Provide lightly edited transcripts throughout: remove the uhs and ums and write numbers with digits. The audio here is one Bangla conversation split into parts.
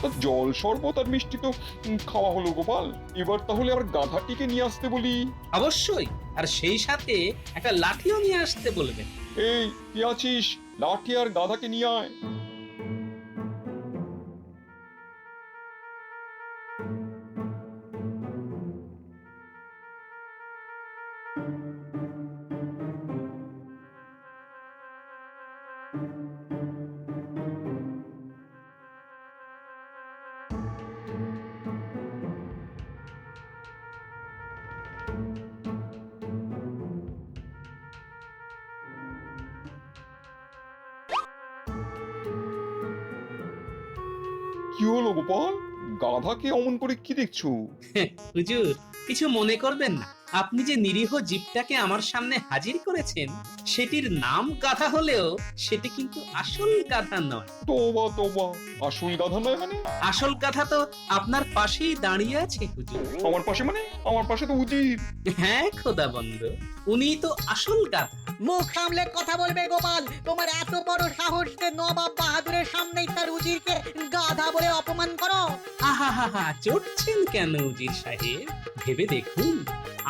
তা জল শরবত আর মিষ্টি তো খাওয়া হলো গোপাল, এবার তাহলে আবার গাধাটিকে নিয়ে আসতে বলি। অবশ্যই, আর সেই সাথে একটা লাঠিও নিয়ে আসতে বলবেন। এই কি আছিস, লাঠি আর গাধাকে নিয়ে আয়। কি হলো গোপাল, গাধাকে অমন করে কি দেখছো? হুজুর, কিছু মনে করবেন না। আপনি যে নিরীহ জীবটাকে আমার সামনে হাজির করেছেন, সেটির নাম গাধা হলেও সেটি কিন্তু আসল গাধা নয়। তোবা তোবা, আসল গাধা নয় মানে? আসল গাধা তো আপনার পাশেই দাঁড়িয়ে আছে হুজুর। আমার পাশে মানে? আমার পাশে তো উজির। হ্যাঁ খোদা বন্ধ, উনিই তো আসল গাধা। মুখ সামলে কথা বলবে গোপাল। তোমার এত বড় সাহস যে নবাব বাহাদুরের সামনেই তার উজিরকে গাধা বলে অপমান করো? আহা হা হা, চড়ছেন কেন উজির সাহেব? ভেবে দেখুন,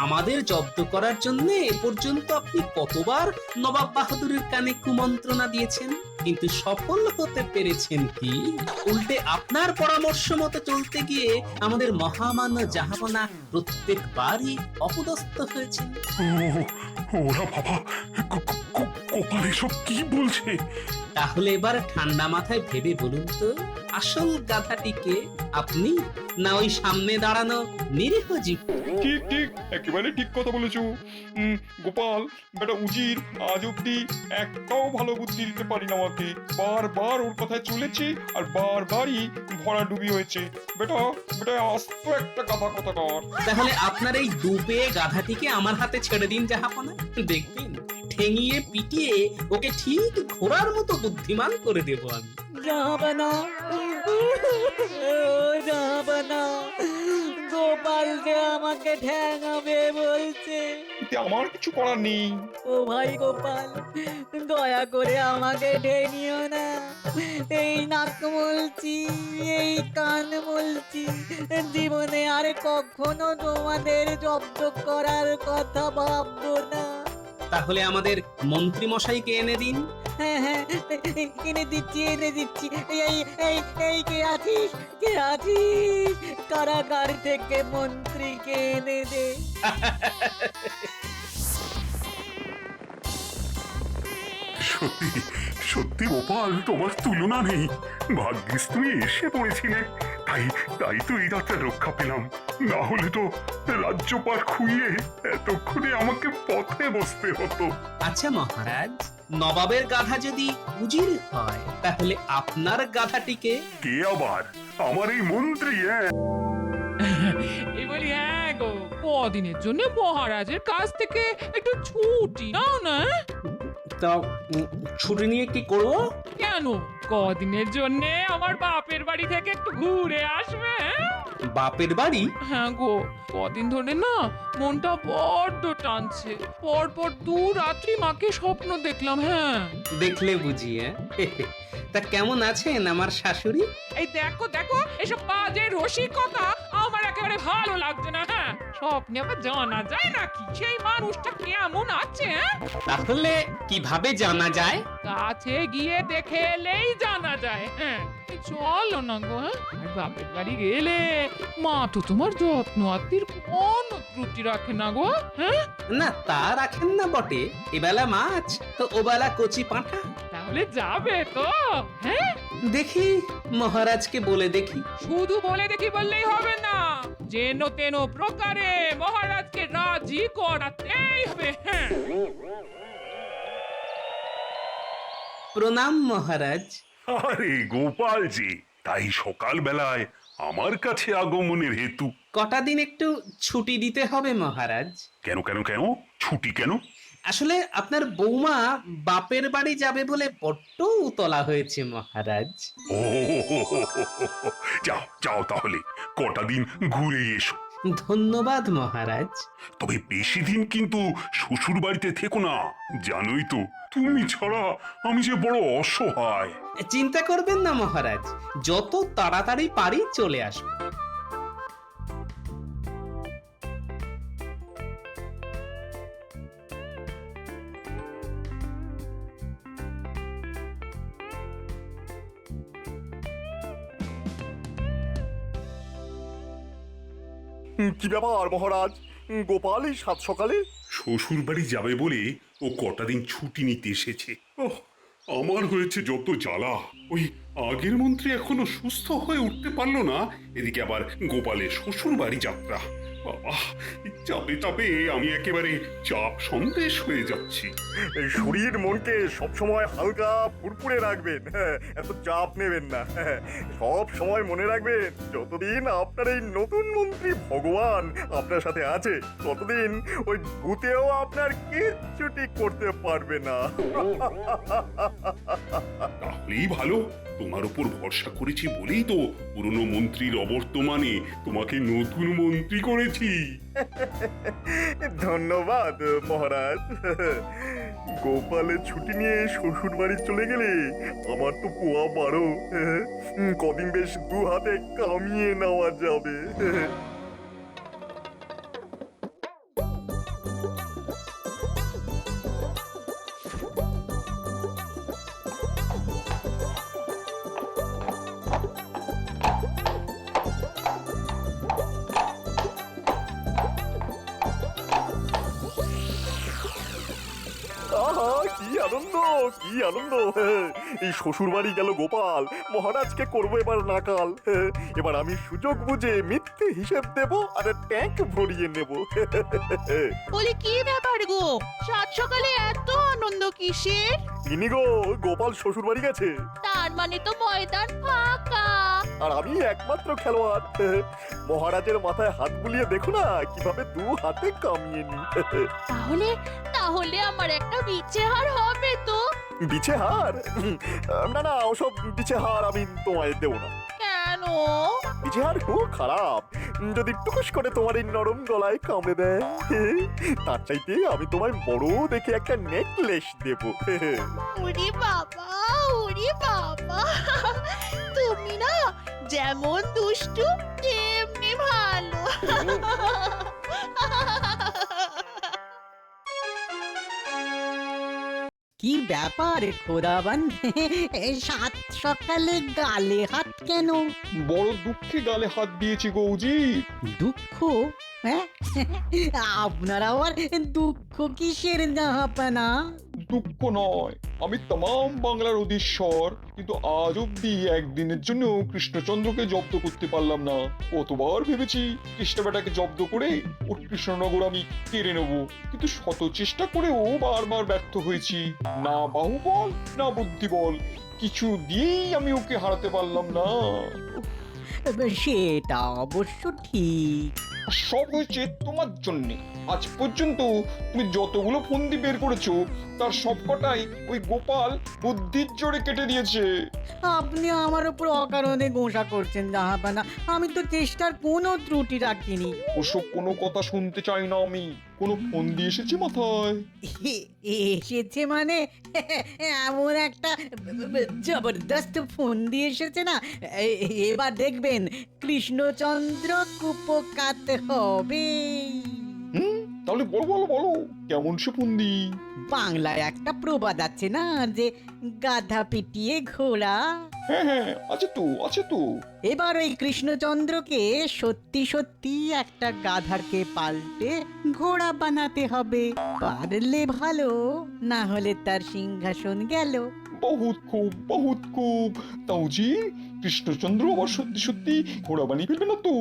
আমাদের জব্দ করার জন্য এ পর্যন্ত আপনি কতবার নবাব বাহাদুরের কানে কুমন্ত্রণা দিয়েছেন, কিন্তু সফল হতে পেরেছেন কি? উল্টে আপনার পরামর্শ মতো চলতে গিয়ে আমাদের মহামান্য জাহাপনা প্রত্যেকবারই অপদস্থ হয়েছেন। ওরা বাবা, গোপাল এসব কি বলছে? তাহলে এবার ঠান্ডা মাথায় ভেবে বলুন তো, আসল গাধাটিকে আপনি না ওই সামনে দাঁড়ানো নিরীহ জীব? ঠিক ঠিক, একেবারে ঠিক কথা বলেছো। গোপাল, বেটা উজির আজ অব্দি একটাও ভালো বুদ্ধি দিতে পারি না আমাকে। বারবার ওর কথায় চলেছে আর বারবারই ভরাডুবি হয়েছে। বেটা বেটা আস্ত একটা গাধা কথা কর। তাহলে আপনার এই দুপে গাধাটিকে আমার হাতে ছেড়ে দিন জাহাপনা, দেখবেন ঠেঙিয়ে পিটিয়ে ওকে ঠিক ঘোড়ার মতো বুদ্ধিমান করে দেব আমি। জাহাপানা, জাহাপানা, গোপাল যে আমাকে ঠ্যাঙাবে বলছে। এতে আমার কিছু করার নেই। ও ভাই গোপাল, দয়া করে আমাকে ঠেনিও না। এই নাক মলছি, এই কান মলছি, জীবনে আর কখনো তোমাদের জব্দ করার কথা ভাববো না। তাহলে আমাদের মন্ত্রী মশাইকে এনে দিন। হ্যাঁ হ্যাঁ, এনে দিচ্ছি, এনে দিচ্ছি। এই এই এই কে আছিস, কে আছিস? কারাগার থেকে মন্ত্রীকে এনে দে। সত্যি সত্যি গোপাল, তোমার তুলনা নেই। ভাগ্যিস তুমি এসে পড়েছিলে, তাই তাই তো এই রাতে রক্ষা পেলাম। না হলে তো রাজ্যপাট খুইয়ে এতক্ষণে আমাকে পথে বসতে হতো। আচ্ছা মহারাজ, নবাবের গাধা যদি উজির হয়, তাহলে আপনার গাধাটিকে? কে আবার? আমার এই মন্ত্রী। হ্যাঁ, এই বলি, হ্যাঁ গো, কদিনের জন্য মহারাজের কাছ থেকে একটু ছুটি নাও না। তা ছুটি নিয়ে কি করব? কেন, কদিনের জন্য আমার বাপের বাড়ি থেকে একটু ঘুরে আসবে? বাপের বাড়ি? হ্যাঁ গো, কদিন ধরে না মনটা বড্ড টানছে। পরপর 2 রাত্রি মাকে স্বপ্ন দেখলাম। হ্যাঁ, দেখলে বুঝিয়ে। তা কেমন আছেন আমার শাশুড়ি? এই দেখো দেখো, এসব বাজে রসিকতা আমার একেবারে ভালো লাগছে না। হ্যাঁ, স্বপ্নে আবার জানা যায় নাকি সেই মানুষটা কেমন আছে? হ্যাঁ, তাহলে কিভাবে জানা যায়? কাছে গিয়ে দেখে এলেই জানা যায়। হ্যাঁ, এই চলো না গো। হ্যাঁ, আর বাপের বাড়ি গেলে মা তো তোমার যত্ন আত্মীর কোনো ত্রুটি রাখে না গো। হ্যাঁ, না তা রাখেন না বটে, এবেলা মাছ তো ওবেলা কচি পাঁঠা। তাহলে যাবে তো? হ্যাঁ, দেখি মহারাজকে বলে দেখি। শুধু বলে দেখি বললেই হবে না, যেন তেন প্রকারে মহারাজকে রাজি করাতেই হবে। হ্যাঁ, প্রণাম মহারাজ। আরে গোপাল জি, তাই সকাল বেলায় আমার কাছে আগমনের হেতু? কটা দিন একটু ছুটি দিতে হবে মহারাজ। কেন কেন কেন? ছুটি কেন? আসলে আপনার বৌমা বাপের বাড়ি যাবে বলে বড্ড উতলা হয়েছে মহারাজ। ও, যাও যাও তাহলে, কটা দিন ঘুরে এসো। ধন্যবাদ মহারাজ। তবে বেশি দিন কিন্তু শ্বশুর বাড়িতে থেকো না, জানোই তো তুমি ছাড়া আমি যে বড় অসহায়। চিন্তা করবেন না মহারাজ, যত তাড়াতাড়ি পারি চলে আসবো। কি ব্যাপার মহারাজ, গোপাল এই সাত সকালে? শ্বশুর বাড়ি যাবে বলে ও কটা দিন ছুটি নিতে এসেছে। ওহ, আমার হয়েছে যত জ্বালা। ওই আগের মন্ত্রী এখনো সুস্থ হয়ে উঠতে পারলো না, এদিকে আবার গোপালের শ্বশুর বাড়ি যাত্রা। বাবা, চাপে চাপে আমি একেবারে চাপ সন্দেশ হয়ে যাচ্ছি। এই শরীর মনকে সবসময় হালকা ফুরফুরে রাখবেন, হ্যাঁ, এত চাপ নেবেন না। হ্যাঁ, সব সময় মনে রাখবেন যতদিন আপনার এই নতুন মন্ত্রী ভগবান আপনার সাথে আছে ততদিন ওই ভূতেও আপনার কিচ্ছুটি করতে পারবে না। তাহলেই ভালো, তোমার উপর ভরসা করেছি বলেই তো পুরনো মন্ত্রীর অবর্তমানে তোমাকে নতুন মন্ত্রী করেছি। ধন্যবাদ মহারাজ। গোপালের ছুটি নিয়ে শ্বশুর বাড়ি চলে গেলে আমার তো পোয়া বারো, কদিন বেশ দু হাতে কামিয়ে নেওয়া যাবে। আহা, কি আনন্দ, কি আনন্দ! এই শ্বশুর বাড়ি গেল গোপাল, মহারাজকে করবো এবার নাকাল। এবার আমি সুযোগ বুঝে মিথ্যে হিসেব দেব আর ট্যাঙ্ক ভরিয়ে নেব। বলি কি ব্যাপার গো, সাত সকালে এত আনন্দ কিসের? ইনি গো, গোপাল শ্বশুর বাড়ি গেছে তার মানে তো ময়দান ফাঁকা। আর আমি একমাত্র খেলোয়াড়। মহারাজের মাথায় হাত বুলিয়ে দেখো না কিভাবে দু হাতে কামিয়ে নি। তাহলে তাহলে আমার একটা বিছে হার হবে তো? বিছে হার? না না, ওসব বিছে হার আমি তোমায় দেবো না। কেন? বিছে হার খুব খারাপ, যদি টুকুস করে তোমার এই নরম গলায় কামড়ে দেয়। তার চাইতে আমি তোমায় বড় দেখে একটা নেকলেস দেব। ওরে বাবা, ওরে বাবা, তুমি না যেমন দুষ্টু তেমনি ভালো। কি ব্যাপার খোদাবান, সাত সকালে গালে হাত কেন? বড় দুঃখে গালে হাত দিয়েছি গৌজি। দুঃখ? হ্যাঁ, আপনার আবার দুঃখ কিসের জাহাপানা? দুঃখ নয়, আমি তমাম বাংলার অধীশ্বর, কিন্তু আজ অব্দি একদিনের জন্য কৃষ্ণচন্দ্রকে জব্দ করতে পারলাম না। কতবার ভেবেছি কৃষ্ণ বেটাকে জব্দ করে ওর কৃষ্ণনগর আমি কেড়ে নেব, কিন্তু শত চেষ্টা করেও বারবার ব্যর্থ হয়েছি। না বাহুবল না বুদ্ধিবল, কিছু দিয়েই আমি ওকে হারাতে পারলাম না। সেটা অবশ্য ঠিক। আর সব হয়েছে তোমার জন্যে। আজ পর্যন্ত তুমি যতগুলো ফন্দি বের করেছো তার সবকটাই ওই গোপাল বুদ্ধির জোরে কেটে দিয়েছে। আপনি আমার উপর অকারণে গোসা করছেন জাহাপানা, আমি তো চেষ্টার কোনো ত্রুটি রাখিনি। ওসব কোনো কথা শুনতে চাই না আমি। কোনো ফন্দি এসেছে মাথায়? এসেছে মানে এমন একটা জবরদস্ত ফোন দিয়ে এসেছে না, এবার দেখবেন কৃষ্ণচন্দ্র কুপকাত হবে। তাহলে বলো বলো বলো, কেমন সে ফন্দি? বাংলায় একটা প্রবাদ আছে না, যে গাধা পিটিয়ে ঘোড়া। হ্যাঁ হ্যাঁ, আছে তো আছে তো। এবার ওই কৃষ্ণচন্দ্রকে সত্যি সত্যি একটা গাধাকে পাল্টে ঘোড়া বানাতে হবে। পারলে ভালো, না হলে তার সিংহাসন গেল। বহুত খুব। তাও জি, কৃষ্ণচন্দ্র আবার সত্যি সত্যি ঘোড়া বানিয়ে ফেলবে না তো?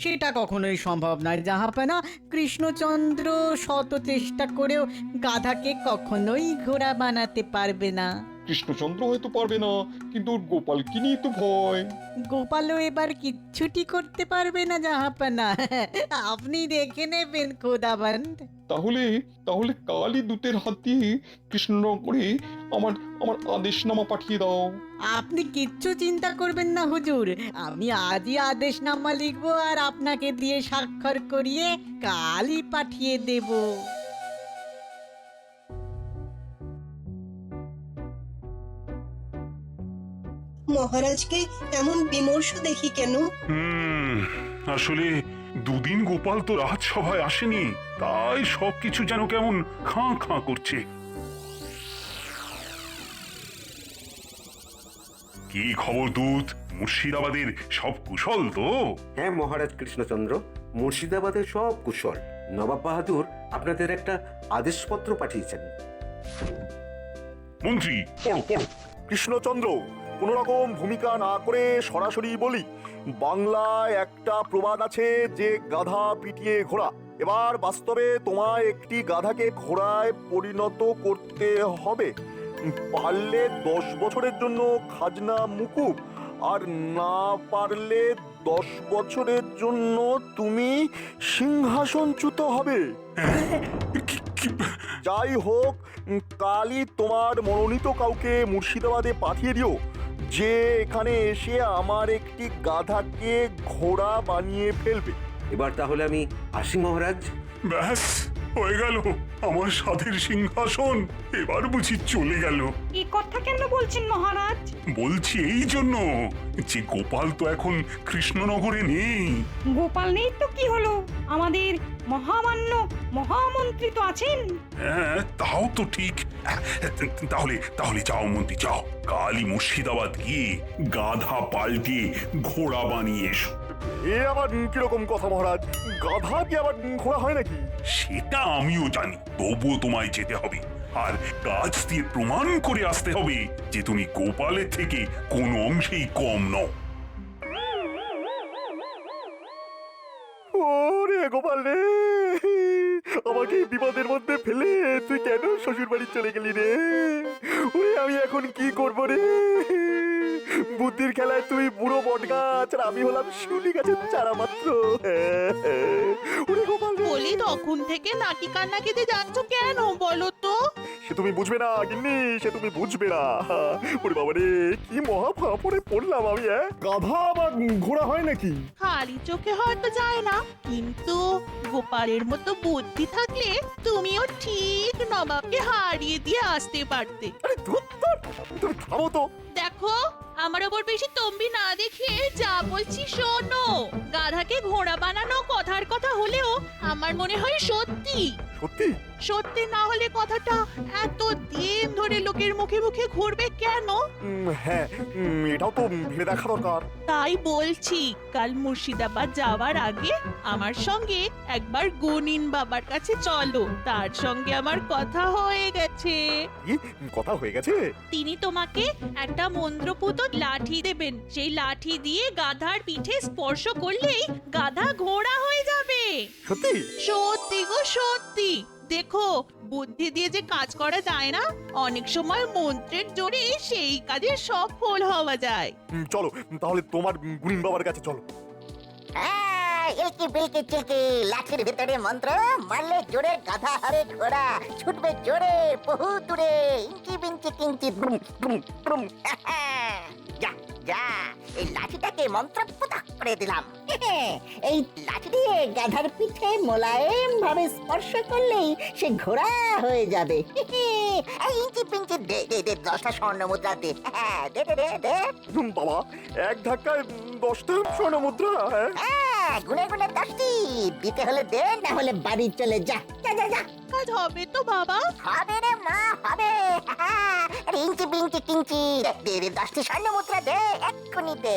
সেটা কখনোই সম্ভব নয় জাহাপানা। কৃষ্ণচন্দ্র শত চেষ্টা করেও গাধাকে কখনোই ঘোড়া বানাতে পারবে না। কৃষ্ণচন্দ্র হয়তো পারবে না, কিন্তু ওর গোপালকে নিয়ে তো ভয়। গোপালও এবার কিচ্ছুটি করতে পারবে না জাহাপানা। আপনি দেখে নেবেন খোদাবন্দ। তাহলে তাহলে কালই দূতের হাত দিয়ে কৃষ্ণনগরে আমার আমার আদেশনামা পাঠিয়ে দাও। আপনি কিচ্ছু চিন্তা করবেন না হুজুর, আমি আজই আদেশনামা লিখবো আর আপনাকে দিয়ে স্বাক্ষর করিয়ে কালই পাঠিয়ে দেব। মহারাজকে এমন বিমর্ষ দেখি কেন? আসলে দুদিন গোপাল তো রাজসভায় আসেনি, তাই সবকিছু যেন কেমন খাঁ খাঁ করছে। কি খবর দূত? মুর্শিদাবাদের সব কুশল তো? হ্যাঁ মহারাজ কৃষ্ণচন্দ্র, মুর্শিদাবাদের সব কুশল। নবাব বাহাদুর আপনাদের একটা আদেশপত্র পাঠিয়েছেন। মন্ত্রী পড়ো পড়ো। কৃষ্ণচন্দ্র, কোনো রকম ভূমিকা না করে সরাসরি বলি, বাংলায় একটা প্রবাদ আছে যে গাধা পিটিয়ে ঘোড়া। এবার বাস্তবে তোমায় একটি গাধাকে ঘোড়ায় পরিণত করতে হবে। পারলে 10 বছরের জন্য খাজনা মুকুব, আর না পারলে 10 বছরের জন্য তুমি সিংহাসনচ্যুত হবে। যাই হোক, কালই তোমার মনোনীত কাউকে মুর্শিদাবাদে পাঠিয়ে দিও, যে এখানে এসে আমার একটি গাধাকে ঘোড়া বানিয়ে ফেলবে। এবার তাহলে আমি আসি মহারাজ। ব্যাস হয়ে গেল, আমার সাধের সিংহাসন এবার বুঝি চলে গেল। এই কথা কেন বলছেন মহারাজ? বলছি এই জন্য যে গোপাল তো এখন কৃষ্ণনগরে নেই। গোপাল নেই তো কি হলো, আমাদের মহামান্য মহামন্ত্রী তো আছেন। হ্যাঁ তাও তো ঠিক। তাহলে তাহলে যাও মন্ত্রী যাও, কালই মুর্শিদাবাদ গিয়ে গাধা পাল্টে ঘোড়া বানিয়ে এসো। এ আবার কিরকম কথা মহারাজ? গাধা কি আবার ঘোড়া হয় নাকি? সেটা আমিও জানি, তবুও তোমায় যেতে হবে, আর কাজ দিয়ে প্রমাণ করে আসতে হবে যে তুমি গোপালের থেকে কোনো অংশেই কম নও। ওরে গোপাল রে, আমাকে এই বিপদের মধ্যে ফেলে তুই কেন শ্বশুর বাড়ি চলে গেলি রে? ওরে আমি এখন কি করবো রে? বুদ্ধির খেলায় তুই বুড়ো বট গাছ আর আমি হলাম শিউলি গাছের চারা মাত্র। ওরে গোপাল রে। বলি তখন থেকে নাকি কান্না কেঁদে যাচ্ছ কেন বলো তো? সে তুমি বুঝবে না গিন্নি, সে তুমি বুঝবে না। ওরে বাবা রে, কি মহা ফাঁপড়ে পড়লাম আমি। গাধা আবার ঘোড়া হয় নাকি? খালি চোখে হয়তো যায় না, কিন্তু গোপালের মতো বুদ্ধি থাকলে তুমিও ঠিক নবাবকে হারিয়ে দিয়ে আসতে পারতে। আরে ধুর, তুমি থামো তো। দেখো, আমার ওপর বেশি তম্বি না দেখিয়ে যা বলছি শোনো। গাধাকে ঘোড়া বানানো কথার কথা হলেও আমার মনে হয় সত্যি। সত্যি? সত্যি না হলে কথাটা এত দিন ধরে লোকের মুখে মুখে ঘুরবে কেন? হ্যাঁ, এটাও তো ভেবে দেখা দরকার। তাই বলছি, কাল মুর্শিদাবাদ যাওয়ার আগে আমার সঙ্গে একবার গুনিন বাবার কাছে চলো। তার সঙ্গে আমার কথা হয়ে গেছে। কি কথা হয়ে গেছে? তিনি তোমাকে একটা মন্ত্রপুত লাঠি দেবেন। সেই লাঠি দিয়ে গাধার পিঠে স্পর্শ করলেই গাধা ঘোড়া হয়ে যাবে। সত্যি? সত্যি গো সত্যি। দেখো, বুদ্ধি দিয়ে যে কাজ করা যায় না, অনেক সময় মন্ত্রের জোরে সেই কাজে সফল হওয়া যায়। চলো তাহলে তোমার গুনিন বাবার কাছে চলো। এলকি বিলকি চিলকি, লাঠির ভিতরে মন্ত্র মারলে জোরে গাধা হারে ঘোড়া, ছুটবে জোরে বহু দূরে, ইঞ্চি বিঞ্চি কিঞ্চি ব্রুম ব্রুম ব্রুম। যা যা, এই লাঠিটাকে মন্ত্র পুতা করে দিলাম। এই লাঠি দিয়ে গাধার পিঠে মোলায়েম ভাবে স্পর্শ করলেই সে ঘোড়া হয়ে যাবে। এই ইঞ্চি পিঞ্চি দে দে দে, 10টা স্বর্ণ মুদ্রা দে। দে দে দে দে। বাবা, এক ধাক্কায় 10টা স্বর্ণ মুদ্রা? গুনে গুনে 10টি দিতে হলে দে, না হলে বাড়ি চলে যা। যা যা যা। কাজ হবে তো বাবা? হবে রে মা, হবে। আরে ইঞ্চি বিঞ্চি কিঞ্চি দে দে, 10টি স্বর্ণ মুদ্রা দে, এক্ষুনি দে।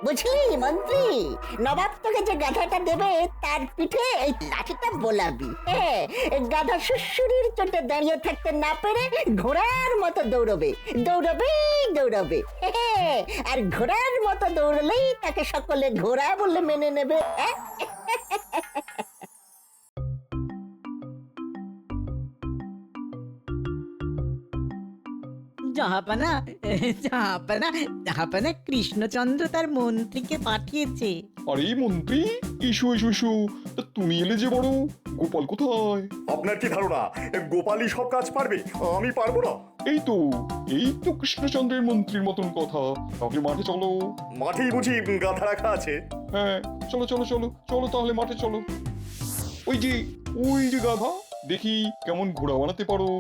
বুঝলি মন্ত্রী, নবাব তোকে যে গাধাটা দেবে তার পিঠে এই লাঠিটা বোলাবি। গাধা সুশুরির চোটে দাঁড়িয়ে থাকতে না পেরে ঘোড়ার মতো দৌড়বে দৌড়বে দৌড়বে। আর ঘোড়ার মতো দৌড়লেই তাকে সকলে ঘোড়া বলে মেনে নেবে। জাহাপানা জাহাপানা কৃষ্ণচন্দ্র তার মন্ত্রীকে পাঠিয়েছে। আরে মন্ত্রী, ইস্যু ইস্যু ইস্যু, তা তুমি এলে যে বড়, গোপাল কোথায়? আপনার কি ধারণা গোপালই সব কাজ পারবে? আমি পারবো না। এই তো কৃষ্ণচন্দ্রের মন্ত্রীর মতন কথা। তাহলে মাঠে চলো। মাঠেই বুঝি গাধা রাখা আছে? হ্যাঁ, চলো চলো চলো চলো, তাহলে মাঠে চলো। ওই যে গাধা, দেখি কেমন ঘোড়া বানাতে পারো।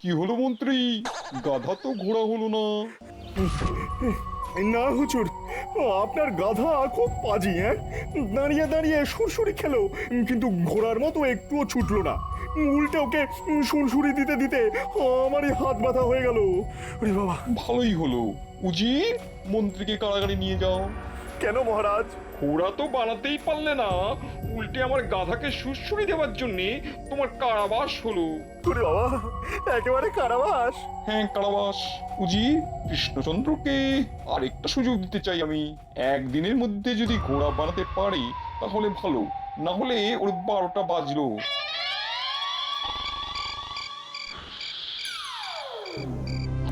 কি হলো মন্ত্রী, গাধা তো ঘোড়া হলো না। না হুজুর, আপনার গাধা খুব পাজি। দাঁড়িয়ে দাঁড়িয়ে সুরসুরি খেলো, কিন্তু ঘোড়ার মতো একটুও ছুটলো না। উল্টে ওকে সুরসুরি দিতে দিতে আমারই হাত ব্যথা হয়ে গেল। ওরে বাবা! ভালোই হলো, উজির মন্ত্রীকে কারাগারে নিয়ে যাও। কেন মহারাজ? ঘোড়া তো বানাতেই পারলে না, উল্টে আমার গাধাকে সুরসুরি দেওয়ার জন্য তোমার কারাবাস হলো। ওরে বাবা, একেবারে কারাবাস! হ্যাঁ, কারাবাস। উজির, কৃষ্ণচন্দ্রকে আরেকটা সুযোগ দিতে চাই আমি। একদিনের মধ্যে যদি ঘোড়া বানাতে পারি তাহলে ভালো, না হলে ওর 12টা বাজলো।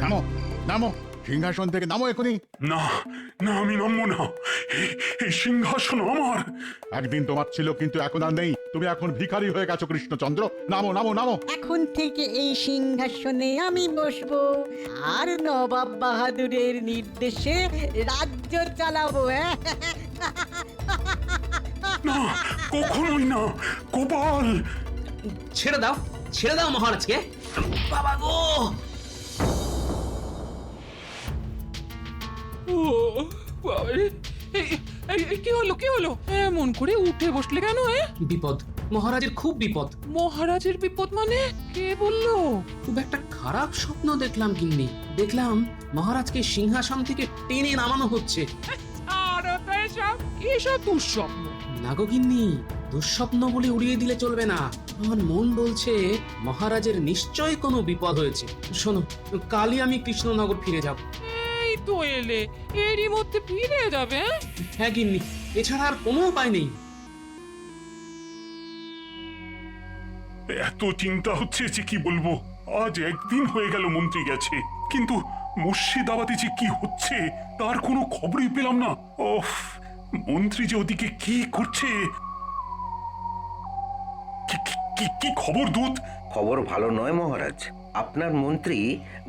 নামো নামো, সিংহাসন থেকে নামো এখনই। না না, আমি নামবো না। এই সিংহাসন আমার। একদিন তোমার ছিল, কিন্তু এখন আর নেই। তুমি এখন ভিখারি হয়ে গেছো কৃষ্ণচন্দ্র। নামো নামো নামো। এখন থেকে এই সিংহাসনে আমি বসবো, আর নবাব বাহাদুরের নির্দেশে রাজ্য চালাবো। না, কখনোই না। গোপাল! ছেড়ে দাও মহারাজকে। বাবা গো! ও বাবারে, কি হলো এমন করে উঠে বসলে কেন? বিপদ, মহারাজের খুব বিপদ। মহারাজের বিপদ মানে? কে বললো? খুব একটা খারাপ স্বপ্ন দেখলাম গিন্নি। দেখলাম মহারাজকে সিংহাসন থেকে টেনে নামানো হচ্ছে। আর এসব দুঃস্বপ্ন। না গো গিন্নি, দুঃস্বপ্ন বলে উড়িয়ে দিলে চলবে না। আমার মন বলছে মহারাজের নিশ্চয় কোনো বিপদ হয়েছে। শোনো, কালই আমি কৃষ্ণনগর ফিরে যাব। এই তো এলে, এরই মধ্যে ফিরে যাবে? হ্যাঁ গিন্নি, এছাড়া আর কোনো উপায় নেই। এত চিন্তা হচ্ছে যে কি বলবো। আজ একদিন হয়ে গেল মন্ত্রী গেছে, কিন্তু মুর্শিদাবাদে যে কি হচ্ছে তার কোনো খবরই পেলাম না। ওফ, মন্ত্রী যে ওদিকে কি করছে। কি খবর দূত? খবর ভালো নয় মহারাজ। আপনার মন্ত্রী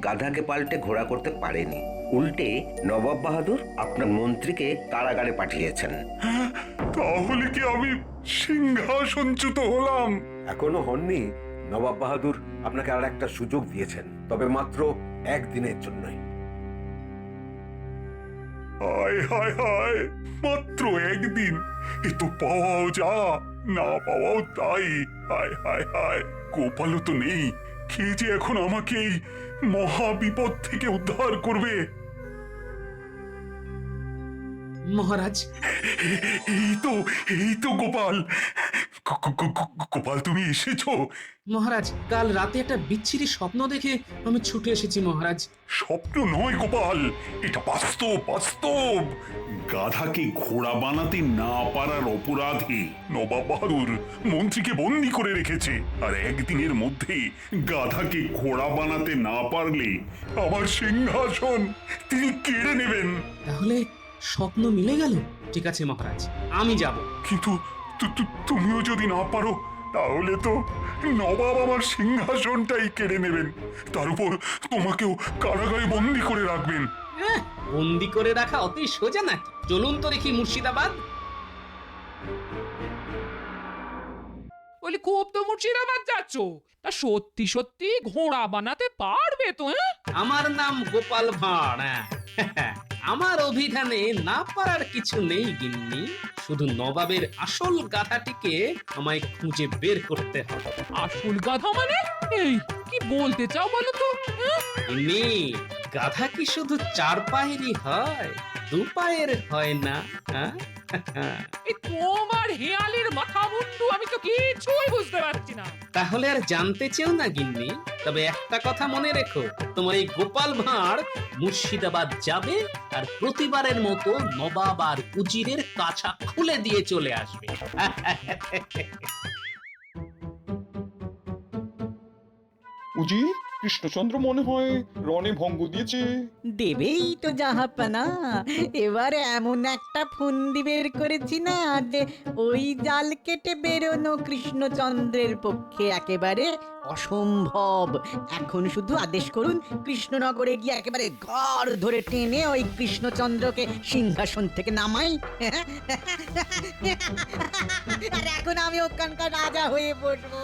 গাধাকে পাল্টে ঘোড়া করতে পারেনি, উল্টে নবাব বাহাদুর আপনার মন্ত্রীকে কারাগারে পাঠিয়েছেন। তাহলে কি আমি সিংহাসনচ্যুত হলাম? এখনো হননি। নবাব বাহাদুর আপনাকে আর একটা সুযোগ দিয়েছেন, তবে মাত্র একদিনের জন্যই। হায় হায় হায়, মাত্র একদিন! এ তো পাওয়াও যা, না পাওয়াও তাই। হায় হায় হায়, গোপালও তো নেই। কে যে এখন আমাকে এই মহা বিপদ থেকে উদ্ধার করবে? মহারাজ, এই তো গোপাল। গোপাল, তুমি এসেছো? মহারাজ, কাল রাতে একটা বিচ্ছিরি স্বপ্ন দেখে আমি ছুটে এসেছি মহারাজ। স্বপ্ন নয় গোপাল, এটা বাস্তব বাস্তব। গাধাকে ঘোড়া বানাতে না পারার অপরাধে নবাব বাহাদুর মন্ত্রীকে বন্দি করে রেখেছে। আর একদিনের মধ্যে গাধাকে ঘোড়া বানাতে না পারলে আমার সিংহাসন তিনি কেড়ে নেবেন। তাহলে স্বপ্ন মিলে গেল। ঠিক আছে মহারাজ, আমি যাব। কিন্তু তুমিও যদি না পারো, তাহলে তো নবাব আমার সিংহাসনটাই কেড়ে নেবেন। তার উপর তোমাকেও কারাগারে বন্দি করে রাখবেন। বন্দি করে রাখা অতই সোজা নাকি? চলুন তো দেখি মুর্শিদাবাদ। বলি, খুব তো মুর্শিদাবাদ যাচ্ছ, তা সত্যি সত্যি ঘোড়া বানাতে পারবে তো? আমার নাম গোপাল ভাঁড়। আমার অভিধানে না পারার কিছু নেই গিন্নি। শুধু নবাবের আসল গাধাটিকে আমায় খুঁজে বের করতে হবে। আসল গাধা মানে? এই কি বলতে চাও বলো তো? গিন্নি, গাধা কি শুধু 4 পায়েরই হয়, 2 পায়ের হয় না? এই তোমার হেয়ালের মাথা মুন্ডু আমি তো কিছুই বুঝতে পারছি না। তাহলে আর জানতে চেও না গিন্নি, তবে একটা কথা মনে রেখো, তোমার এই গোপাল ভাঁড় মুর্শিদাবাদ যাবে আর প্রতিবারের মতো নবাব আর উজিরের কাছা খুলে দিয়ে চলে আসবে। উজির কৃষ্ণচন্দ্র মনে হয় রণে ভঙ্গ দিয়েছে। দেবেই তো জাহাপানা, এবারে এমন একটা ফন্দি বের করেছি না যে ওই জাল কেটে বেরোনো কৃষ্ণচন্দ্রের পক্ষে একেবারে অসম্ভব। এখন শুধু আদেশ করুন, কৃষ্ণনগরে গিয়ে একেবারে ঘর ধরে টেনে ওই কৃষ্ণচন্দ্রকে সিংহাসন থেকে নামাই। আর এখন আমি ওখানকার রাজা হয়ে বসবো।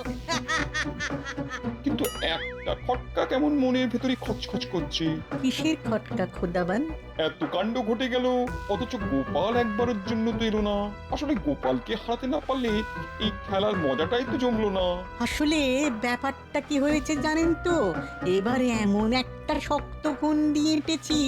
কিন্তু একটা খটকা কেমন মনের ভেতরে খচখচ করছে। কিসের খটকা খোদাবান? এত কাণ্ড ঘটে গেল, অথচ গোপাল একবারের জন্য তো এলো না। আসলে গোপালকে হারাতে না পারলে এই খেলার মজাটাই তো জমলো না। আসলে ব্যাপারটা কি হয়েছে জানেন তো, এবারে এমন একটা শক্ত ফন্দি এঁটেছি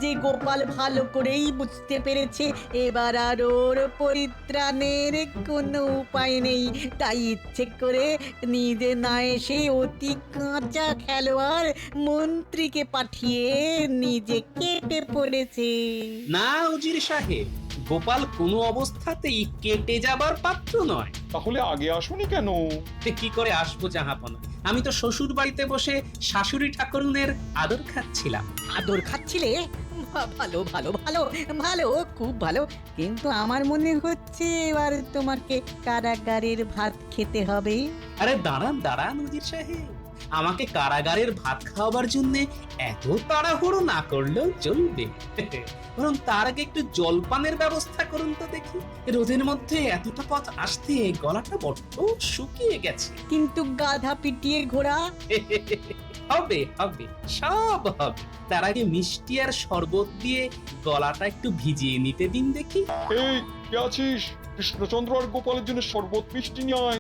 যে গোপাল ভালো করেই বুঝতে পেরেছে এবার আর ওর পরিত্রাণের কোনো উপায় নেই। তাই ইচ্ছে করে নিজে না এসে অতি কাঁচা খেলোয়াড় মন্ত্রীকে পাঠিয়ে নিজে কেটে পড়েছে। না উজির সাহেব, গোপাল কোনো অবস্থাতেই কেটে যাবার পাত্র নয়। তাহলে আগে আসুনি কেন? কি করে আসবো জাহাপনা? আমি তো শ্বশুর বাড়িতে বসে শাশুড়ি ঠাকুরুনের আদর খাচ্ছিলাম। আদর খাচ্ছিলে? ভালো ভালো ভালো ভালো, খুব ভালো। কিন্তু আমার মনে হচ্ছে এবার তোমাকে কারাগারের ভাত খেতে হবে। আরে দাঁড়ান দাঁড়ান উজির সাহেব, আমাকে কারাগারের ভাত খাওয়াবার জন্য এত তাড়াহুড়ো না করলেও চলবে। বরং তার আগে একটু জলপানের ব্যবস্থা করুন তো দেখি। রোদের মধ্যে এতটা পথ আসতে গলাটা বড্ড শুকিয়ে গেছে। কিন্তু গাধা পিটিয়ে ঘোড়া? হবে হবে, সব হবে। তার আগে মিষ্টি আর শরবত দিয়ে গলাটা একটু ভিজিয়ে নিতে দিন দেখি। এই কে আছিস? কৃষ্ণচন্দ্র আর গোপালের জন্য শরবত মিষ্টি নিয়ে আয়।